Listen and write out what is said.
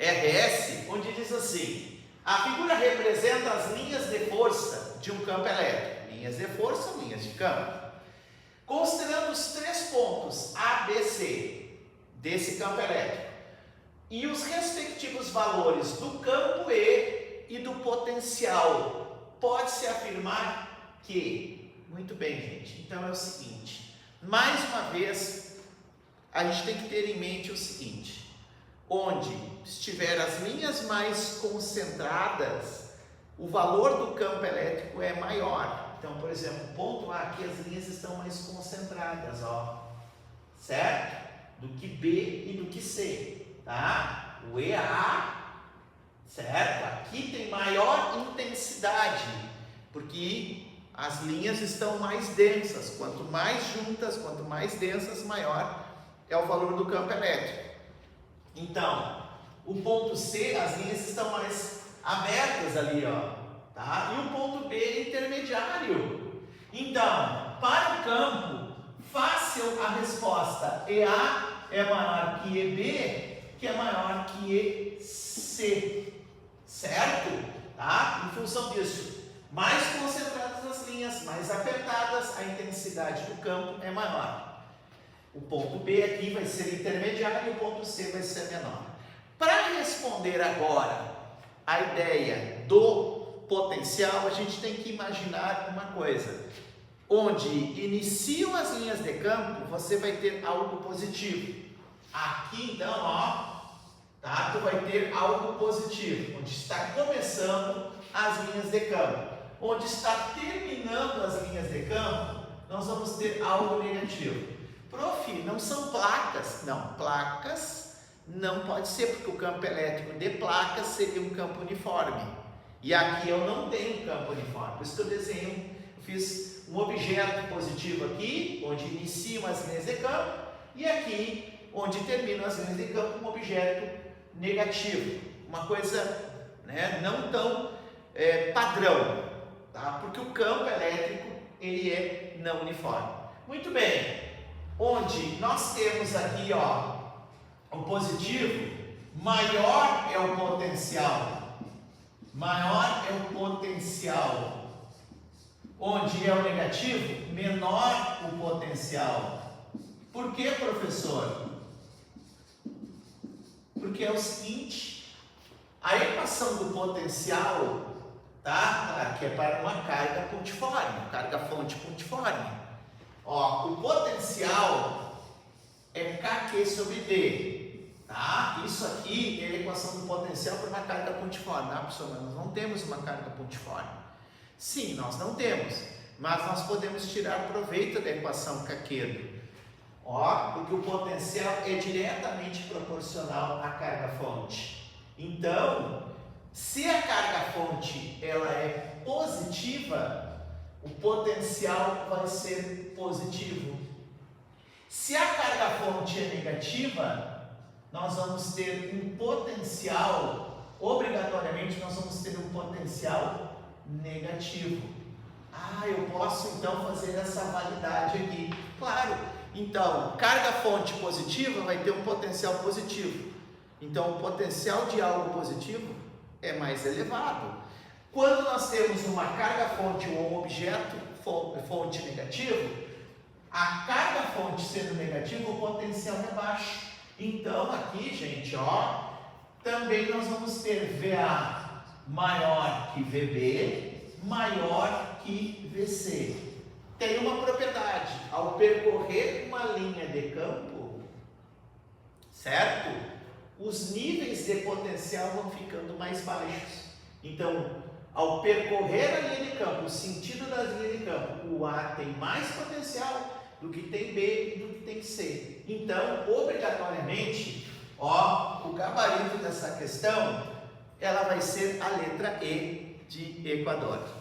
RS, onde diz assim: a figura representa as linhas de força de um campo elétrico. Linhas de força, linhas de campo. Considerando os 3 pontos A, B, C desse campo elétrico e os respectivos valores do campo E e do potencial, pode-se afirmar que... Muito bem, gente. Então é o seguinte, mais uma vez, a gente tem que ter em mente o seguinte: onde estiver as linhas mais concentradas, o valor do campo elétrico é maior. Então, por exemplo, ponto A, aqui as linhas estão mais concentradas, ó, certo? Do que B e do que C, tá? O EA, certo? Aqui tem maior intensidade, porque as linhas estão mais densas. Quanto mais juntas, quanto mais densas, maior é o valor do campo elétrico. Então, o ponto C, as linhas estão mais abertas ali, ó, tá? E o ponto B é intermediário. Então, para o campo, fácil a resposta EA é maior que EB, que é maior que EC, certo? Tá? Em função disso, mais concentradas as linhas, mais apertadas, a intensidade do campo é maior. O ponto B aqui vai ser intermediário e o ponto C vai ser menor. Para responder agora a ideia do potencial, a gente tem que imaginar uma coisa: onde iniciam as linhas de campo, você vai ter algo positivo. Aqui então, ó, tá? Tu vai ter algo positivo, onde está começando as linhas de campo. Onde está terminando as linhas de campo, nós vamos ter algo negativo. Prof, não são placas? Não, placas não pode ser, porque o campo elétrico de placas seria um campo uniforme. E aqui eu não tenho um campo uniforme, por isso que eu desenho, eu fiz um objeto positivo aqui, onde iniciam as linhas de campo, e aqui, onde terminam as linhas de campo, um objeto negativo. Uma coisa, né, não tão padrão, tá? Porque o campo elétrico, ele é não uniforme. Muito bem, onde nós temos aqui, ó, o positivo, maior é o potencial. Maior é o potencial. Onde é o negativo, menor o potencial. Por que, professor? Porque é o seguinte, a equação do potencial, tá? Que é para uma carga pontiforme, carga fonte pontiforme. Ó, o potencial é Kq sobre D, tá? Isso aqui é a equação do potencial para uma carga pontiforme, tá, professor? Mas nós não temos uma carga pontiforme. Sim, nós não temos, mas nós podemos tirar proveito da equação Kq. Ó, porque o potencial é diretamente proporcional à carga fonte. Então, se a carga fonte ela é positiva, o potencial vai ser positivo. Se a carga fonte é negativa, nós vamos ter um potencial, obrigatoriamente nós vamos ter um potencial negativo. Ah, eu posso então fazer essa validade aqui. Claro, então, carga fonte positiva vai ter um potencial positivo. Então, o potencial de algo positivo é mais elevado. Quando nós temos uma carga fonte ou um objeto fonte negativo, a carga fonte sendo negativa, o potencial é baixo. Então, aqui, gente, ó, também nós vamos ter VA maior que VB, maior que VC. Tem uma propriedade, ao percorrer uma linha de campo, certo? Os níveis de potencial vão ficando mais baixos. Então, ao percorrer a linha de campo, o sentido das linhas de campo, o A tem mais potencial do que tem B e do que tem C. Então, obrigatoriamente, ó, o gabarito dessa questão, ela vai ser a letra E de Equador.